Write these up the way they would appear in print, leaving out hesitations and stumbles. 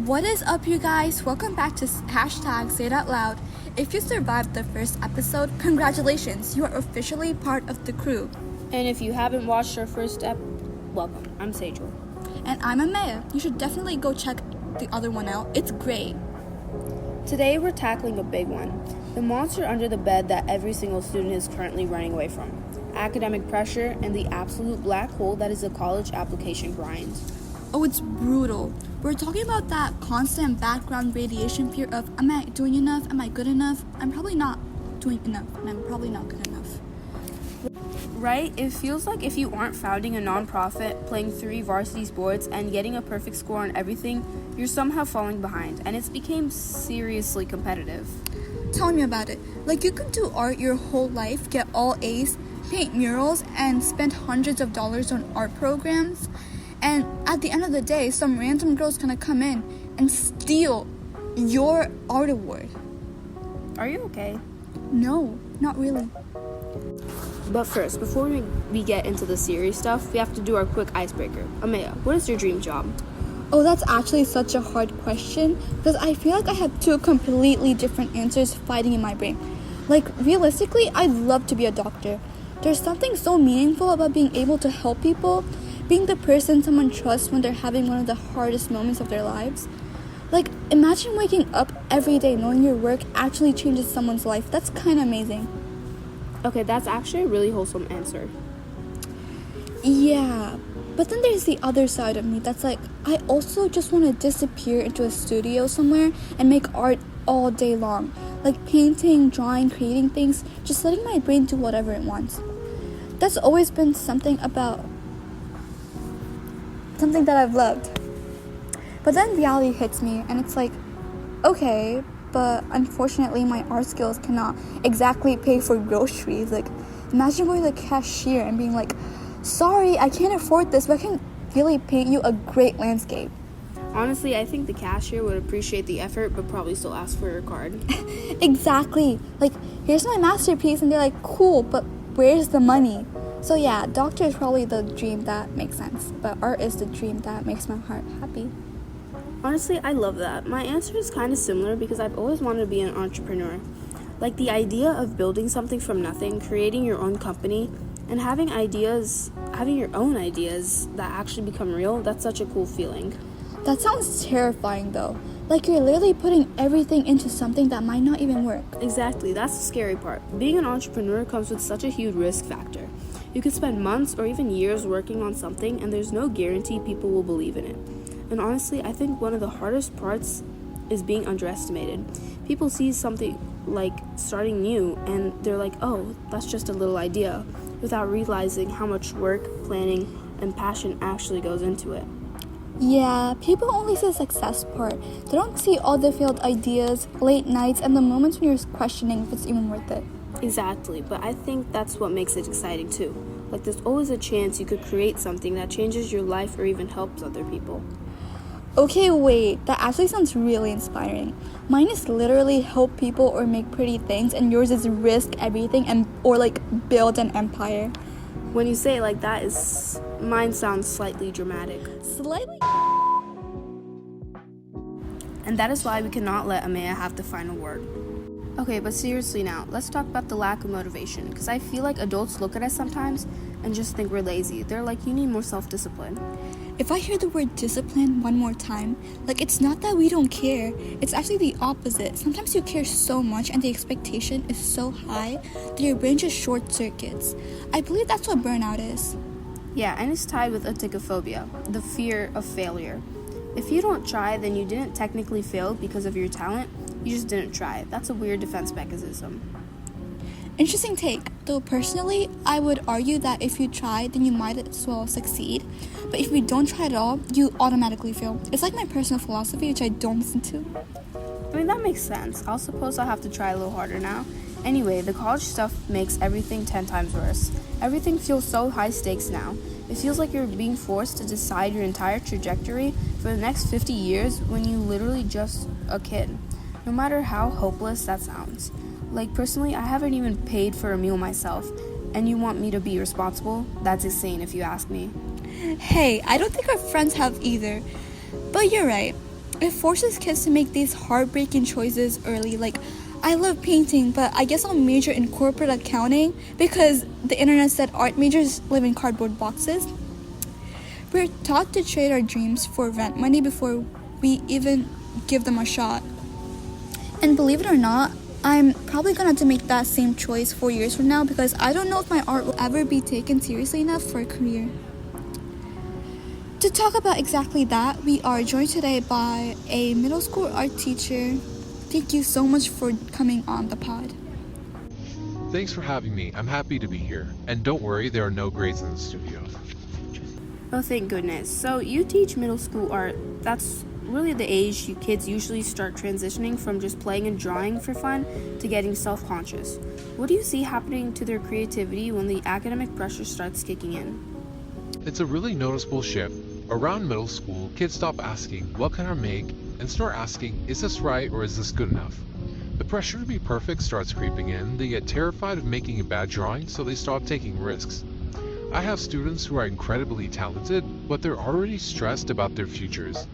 What is up, you guys? Welcome back to hashtag Say It Out Loud. If you survived the first episode, congratulations, you are officially part of the crew. And if you haven't watched our first welcome. I'm Sejal. And I'm Ameya. You should definitely go check the other one out. It's great. Today we're tackling a big one. The monster under the bed that every single student is currently running away from. Academic pressure and the absolute black hole that is a college application grind. Oh, it's brutal. We're talking about that constant background radiation fear of, am I doing enough? Am I good enough? I'm probably not doing enough, and I'm probably not good enough. Right? It feels like if you aren't founding a nonprofit, playing 3 varsity sports, and getting a perfect score on everything, you're somehow falling behind, and it's became seriously competitive. Tell me about it. Like, you could do art your whole life, get all A's, paint murals, and spend hundreds of dollars on art programs, and at the end of the day, some random girl's gonna come in and steal your art award. Are you okay? No, not really. But first, before we get into the serious stuff, we have to do our quick icebreaker. Ameya, what is your dream job? Oh, that's actually such a hard question because I feel like I have 2 completely different answers fighting in my brain. Like, realistically, I'd love to be a doctor. There's something so meaningful about being able to help people, being the person someone trusts when they're having one of the hardest moments of their lives. Like, imagine waking up every day knowing your work actually changes someone's life. That's kind of amazing. Okay, that's actually a really wholesome answer. Yeah, but then there's the other side of me that's like, I also just want to disappear into a studio somewhere and make art all day long. Like painting, drawing, creating things, just letting my brain do whatever it wants. That's always been something that I've loved. But then reality hits me and it's like, okay, but unfortunately my art skills cannot exactly pay for groceries. Like, imagine going to the cashier and being like, sorry, I can't afford this, but I can really paint you a great landscape. Honestly, I think the cashier would appreciate the effort, but probably still ask for your card. Exactly. Like, here's my masterpiece, and they're like, cool, but where's the money? So yeah, doctor is probably the dream that makes sense, but art is the dream that makes my heart happy. Honestly, I love that. My answer is kind of similar because I've always wanted to be an entrepreneur. Like the idea of building something from nothing, creating your own company, and having your own ideas that actually become real, that's such a cool feeling. That sounds terrifying though. Like you're literally putting everything into something that might not even work. Exactly, that's the scary part. Being an entrepreneur comes with such a huge risk factor. You could spend months or even years working on something and there's no guarantee people will believe in it. And honestly, I think one of the hardest parts is being underestimated. People see something like starting new and they're like, oh, that's just a little idea, without realizing how much work, planning, and passion actually goes into it. Yeah, people only see the success part. They don't see all the failed ideas, late nights, and the moments when you're questioning if it's even worth it. Exactly, but I think that's what makes it exciting too. Like there's always a chance you could create something that changes your life or even helps other people. Okay, wait, that actually sounds really inspiring. Mine is literally help people or make pretty things, and yours is risk everything or like build an empire. When you say it like that, mine sounds slightly dramatic. Slightly? And that is why we cannot let Ameya have the final word. Okay, but seriously now, let's talk about the lack of motivation, because I feel like adults look at us sometimes and just think we're lazy. They're like, you need more self-discipline. If I hear the word discipline one more time, like it's not that we don't care, it's actually the opposite. Sometimes you care so much and the expectation is so high that your brain just short circuits. I believe that's what burnout is. Yeah, and it's tied with atychophobia, the fear of failure. If you don't try, then you didn't technically fail because of your talent, you just didn't try. That's a weird defense mechanism. Interesting take. Though personally, I would argue that if you try, then you might as well succeed. But if you don't try at all, you automatically fail. It's like my personal philosophy, which I don't listen to. I mean, that makes sense. I'll suppose I'll have to try a little harder now. Anyway, the college stuff makes everything 10 times worse. Everything feels so high stakes now. It feels like you're being forced to decide your entire trajectory for the next 50 years when you literally just a kid. No matter how hopeless that sounds. Like, personally, I haven't even paid for a meal myself, and you want me to be responsible? That's insane if you ask me. Hey, I don't think our friends have either. But you're right. It forces kids to make these heartbreaking choices early. Like, I love painting, but I guess I'll major in corporate accounting because the internet said art majors live in cardboard boxes. We're taught to trade our dreams for rent money before we even give them a shot. And believe it or not, I'm probably gonna have to make that same choice 4 years from now because I don't know if my art will ever be taken seriously enough for a career. To talk about exactly that, we are joined today by a middle school art teacher. Thank you so much for coming on the pod. Thanks for having me. I'm happy to be here. And don't worry, there are no grades in the studio. Oh, thank goodness. So you teach middle school art. That's really the age you kids usually start transitioning from just playing and drawing for fun to getting self-conscious. What do you see happening to their creativity when the academic pressure starts kicking in? It's a really noticeable shift. Around middle school, kids stop asking, what can I make? And start asking, is this right or is this good enough? The pressure to be perfect starts creeping in. They get terrified of making a bad drawing, so they stop taking risks. I have students who are incredibly talented, but they're already stressed about their futures.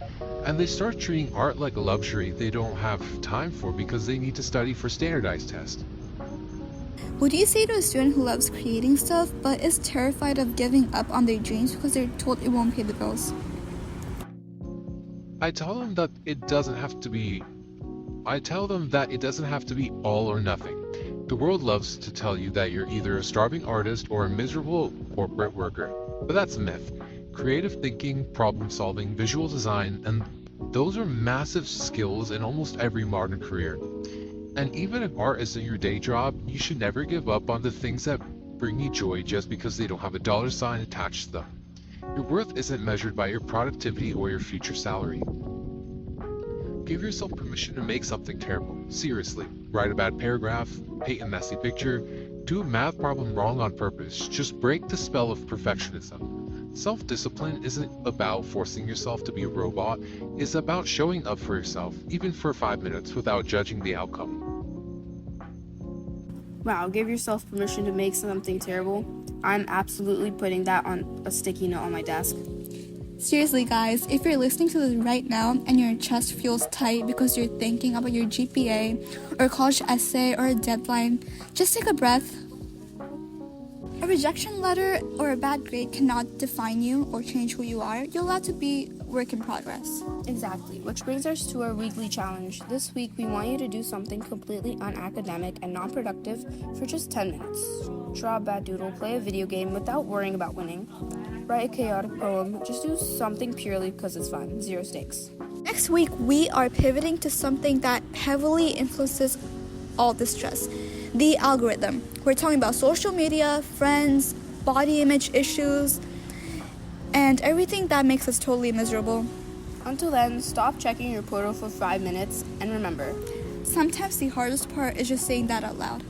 And they start treating art like a luxury they don't have time for because they need to study for standardized tests. What do you say to a student who loves creating stuff but is terrified of giving up on their dreams because they're told it won't pay the bills? I tell them that it doesn't have to be all or nothing. The world loves to tell you that you're either a starving artist or a miserable corporate worker. But that's a myth. Creative thinking, problem solving, visual design, and those are massive skills in almost every modern career. And even if art isn't your day job, you should never give up on the things that bring you joy just because they don't have a dollar sign attached to them. Your worth isn't measured by your productivity or your future salary. Give yourself permission to make something terrible. Seriously, write a bad paragraph, paint a messy picture, do a math problem wrong on purpose. Just break the spell of perfectionism. Self-discipline isn't about forcing yourself to be a robot. It's about showing up for yourself, even for 5 minutes, without judging the outcome. Wow, give yourself permission to make something terrible. I'm absolutely putting that on a sticky note on my desk. Seriously, guys, if you're listening to this right now and your chest feels tight because you're thinking about your GPA or a college essay or a deadline, just take a breath. A rejection letter or a bad grade cannot define you or change who you are. You're allowed to be work in progress. Exactly, which brings us to our weekly challenge. This week, we want you to do something completely unacademic and non-productive for just 10 minutes. Draw a bad doodle, play a video game without worrying about winning. Write a chaotic poem, just do something purely because it's fun, 0 stakes. Next week, we are pivoting to something that heavily influences all this stress. The algorithm. We're talking about social media, friends, body image issues, and everything that makes us totally miserable. Until then, stop checking your portal for 5 minutes, and remember, Sometimes the hardest part is just saying that out loud.